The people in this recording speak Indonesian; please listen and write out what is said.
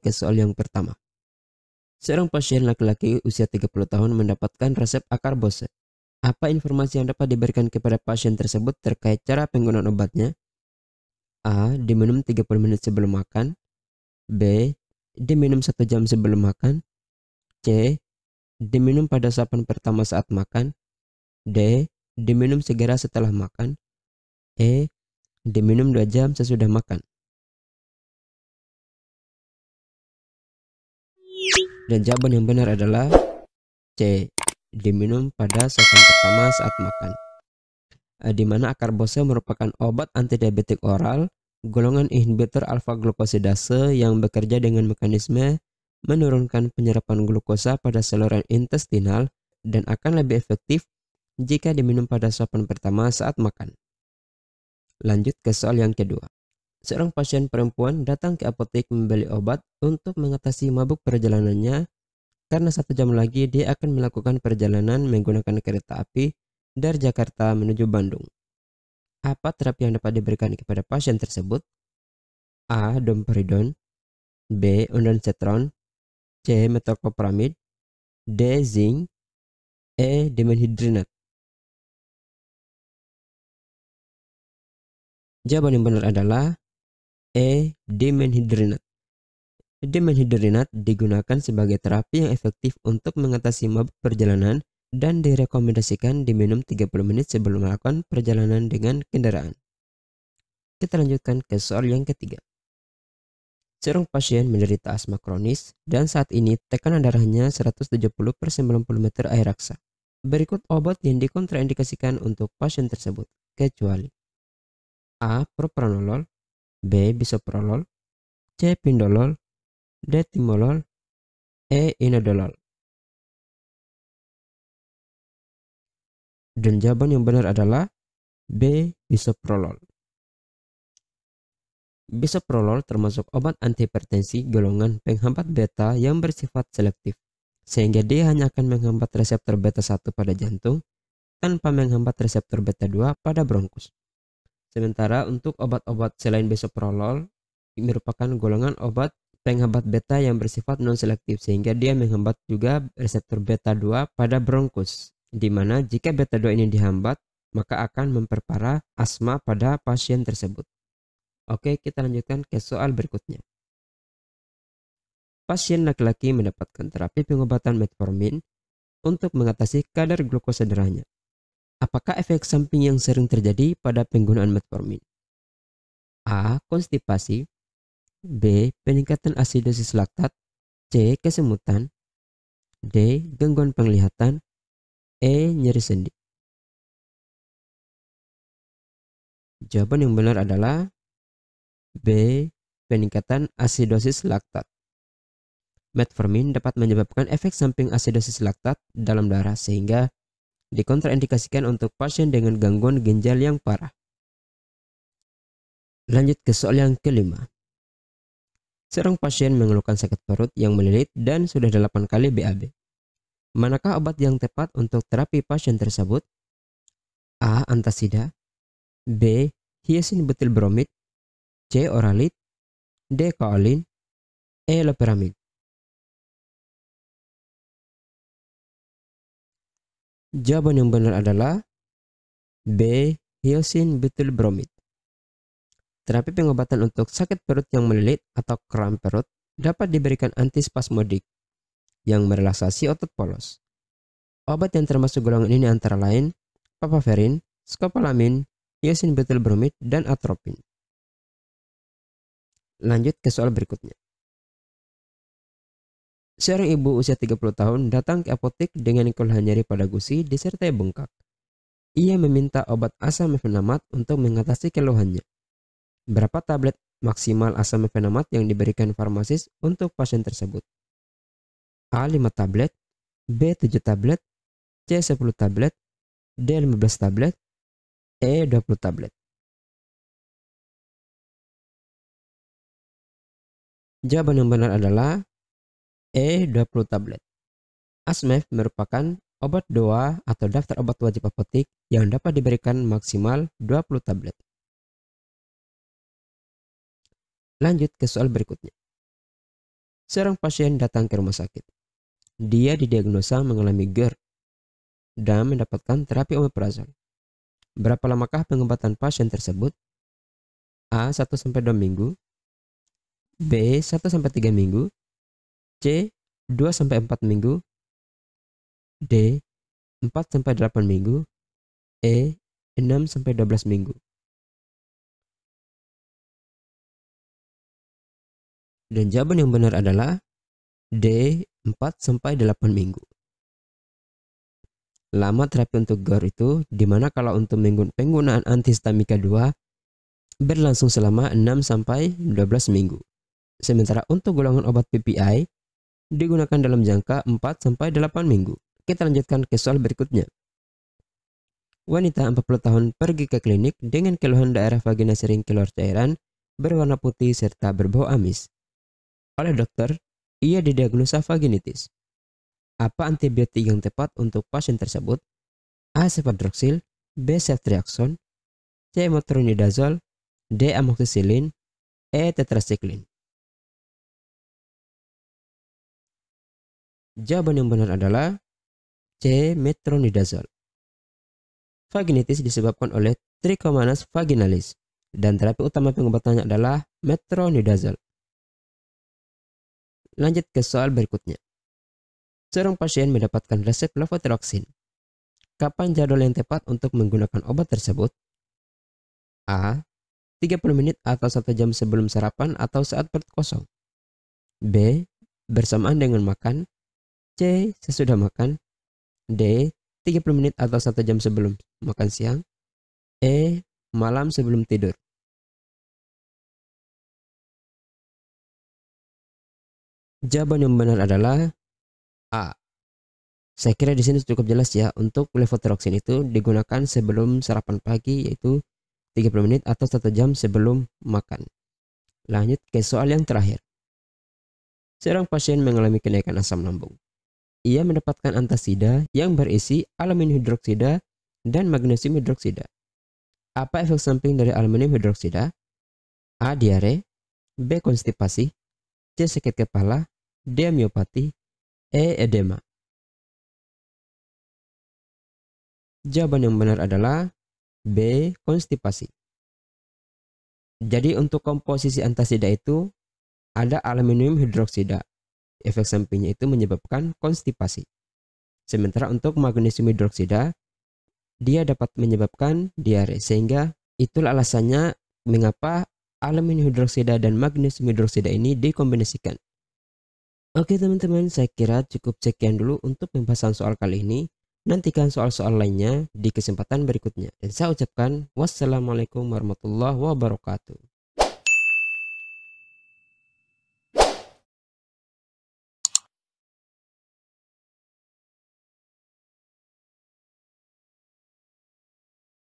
Ke soal yang pertama. Seorang pasien laki-laki usia 30 tahun mendapatkan resep akarbose. Apa informasi yang dapat diberikan kepada pasien tersebut terkait cara penggunaan obatnya? A. Diminum 30 menit sebelum makan. B. Diminum 1 jam sebelum makan. C. Diminum pada sarapan pertama saat makan. D. Diminum segera setelah makan. E. Diminum 2 jam sesudah makan. Dan jawaban yang benar adalah C. Diminum pada sarapan pertama saat makan. Di mana akarbose merupakan obat antidiabetik oral golongan inhibitor alfa glukosidase yang bekerja dengan mekanisme menurunkan penyerapan glukosa pada saluran intestinal dan akan lebih efektif jika diminum pada sarapan pertama saat makan. Lanjut ke soal yang kedua. Seorang pasien perempuan datang ke apotek membeli obat untuk mengatasi mabuk perjalanannya karena 1 jam lagi dia akan melakukan perjalanan menggunakan kereta api dari Jakarta menuju Bandung. Apa terapi yang dapat diberikan kepada pasien tersebut? A. Domperidone. B. Ondansetron. C. Metoclopramid. D. Zinc. E. Dimenhydrinate. Jawaban yang benar adalah E. Dimenhydrinate. Dimenhydrinate digunakan sebagai terapi yang efektif untuk mengatasi mabuk perjalanan dan direkomendasikan diminum 30 menit sebelum melakukan perjalanan dengan kendaraan. Kita lanjutkan ke soal yang ketiga. Seorang pasien menderita asma kronis dan saat ini tekanan darahnya 170/90 meter air raksa. Berikut obat yang dikontraindikasikan untuk pasien tersebut, kecuali A. Propranolol. B. Bisoprolol. C. Pindolol. D. Timolol. E. Inodolol. Dan jawaban yang benar adalah B. Bisoprolol. Bisoprolol termasuk obat antihipertensi golongan penghambat beta yang bersifat selektif, sehingga dia hanya akan menghambat reseptor beta 1 pada jantung tanpa menghambat reseptor beta 2 pada bronkus. Sementara untuk obat-obat selain bisoprolol merupakan golongan obat penghambat beta yang bersifat non-selektif, sehingga dia menghambat juga reseptor beta 2 pada bronkus, di mana jika beta 2 ini dihambat maka akan memperparah asma pada pasien tersebut. Oke, kita lanjutkan ke soal berikutnya. Pasien laki-laki mendapatkan terapi pengobatan metformin untuk mengatasi kadar glukosa darahnya. Apakah efek samping yang sering terjadi pada penggunaan metformin? A. Konstipasi. B. Peningkatan asidosis laktat. C. Kesemutan. D. Gangguan penglihatan. E. Nyeri sendi. Jawaban yang benar adalah B. Peningkatan asidosis laktat. Metformin dapat menyebabkan efek samping asidosis laktat dalam darah sehingga dikontraindikasikan untuk pasien dengan gangguan ginjal yang parah. Lanjut ke soal yang kelima. Seorang pasien mengeluhkan sakit perut yang melilit dan sudah 8 kali BAB. Manakah obat yang tepat untuk terapi pasien tersebut? A. Antasida. B. Hyasin butyl bromid. C. Oralit. D. Kaolin. E. Loperamid. Jawaban yang benar adalah B. Hyasin butyl bromid. Terapi pengobatan untuk sakit perut yang melilit atau kram perut dapat diberikan antispasmodik yang merelaksasi otot polos. Obat yang termasuk golongan ini antara lain papaverin, skopolamin, hyasin butyl bromid, dan atropin. Lanjut ke soal berikutnya. Seorang ibu usia 30 tahun datang ke apotek dengan keluhan nyeri pada gusi disertai bengkak. Ia meminta obat asam mefenamat untuk mengatasi keluhannya. Berapa tablet maksimal asam mefenamat yang diberikan farmasis untuk pasien tersebut? A. 5 tablet. B. 7 tablet. C. 10 tablet. D. 15 tablet. E. 20 tablet. Jawaban yang benar adalah E. 20 tablet. Asmef merupakan obat DOA atau daftar obat wajib apotek yang dapat diberikan maksimal 20 tablet. Lanjut ke soal berikutnya. Seorang pasien datang ke rumah sakit. Dia didiagnosa mengalami GERD dan mendapatkan terapi omeprazol. Berapa lamakah pengobatan pasien tersebut? A. 1-2 minggu, B. 1-3 minggu, C. 2-4 minggu, D. 4-8 minggu, E. 6-12 minggu. Dan jawaban yang benar adalah D. 4-8 minggu. Lama terapi untuk GERD itu dimana kalau untuk penggunaan antihistamika 2 berlangsung selama 6-12 minggu. Sementara untuk golongan obat PPI digunakan dalam jangka 4-8 minggu. Kita lanjutkan ke soal berikutnya. Wanita 40 tahun pergi ke klinik dengan keluhan daerah vagina sering keluar cairan berwarna putih serta berbau amis. Oleh dokter, ia didiagnosa vaginitis. Apa antibiotik yang tepat untuk pasien tersebut? A. Cefadroxil, B. Ceftriaxone, C. Metronidazole, D. Amoxicillin, E. Tetracycline. Jawaban yang benar adalah C. Metronidazole. Vaginitis disebabkan oleh Trichomonas vaginalis dan terapi utama pengobatannya adalah metronidazole. Lanjut ke soal berikutnya. Seorang pasien mendapatkan resep levothyroxine. Kapan jadwal yang tepat untuk menggunakan obat tersebut? A. 30 menit atau 1 jam sebelum sarapan atau saat perut kosong. B. Bersamaan dengan makan. C. Sesudah makan. D. 30 menit atau 1 jam sebelum makan siang. E. Malam sebelum tidur. Jawaban yang benar adalah A. Saya kira di sini cukup jelas ya, untuk levothyroxine itu digunakan sebelum sarapan pagi, yaitu 30 menit atau 1 jam sebelum makan. Lanjut ke soal yang terakhir. Seorang pasien mengalami kenaikan asam lambung. Ia mendapatkan antasida yang berisi aluminium hidroksida dan magnesium hidroksida. Apa efek samping dari aluminium hidroksida? A. Diare, B. Konstipasi, C. Sakit kepala, D. Miopati, E. Edema. Jawaban yang benar adalah B. Konstipasi. Jadi untuk komposisi antasida itu ada aluminium hidroksida. Efek sampingnya itu menyebabkan konstipasi. Sementara untuk magnesium hidroksida, dia dapat menyebabkan diare. Sehingga itulah alasannya mengapa aluminium hidroksida dan magnesium hidroksida ini dikombinasikan. Oke teman-teman, saya kira cukup sekian dulu untuk pembahasan soal kali ini. Nantikan soal-soal lainnya di kesempatan berikutnya. Dan saya ucapkan wassalamualaikum warahmatullahi wabarakatuh.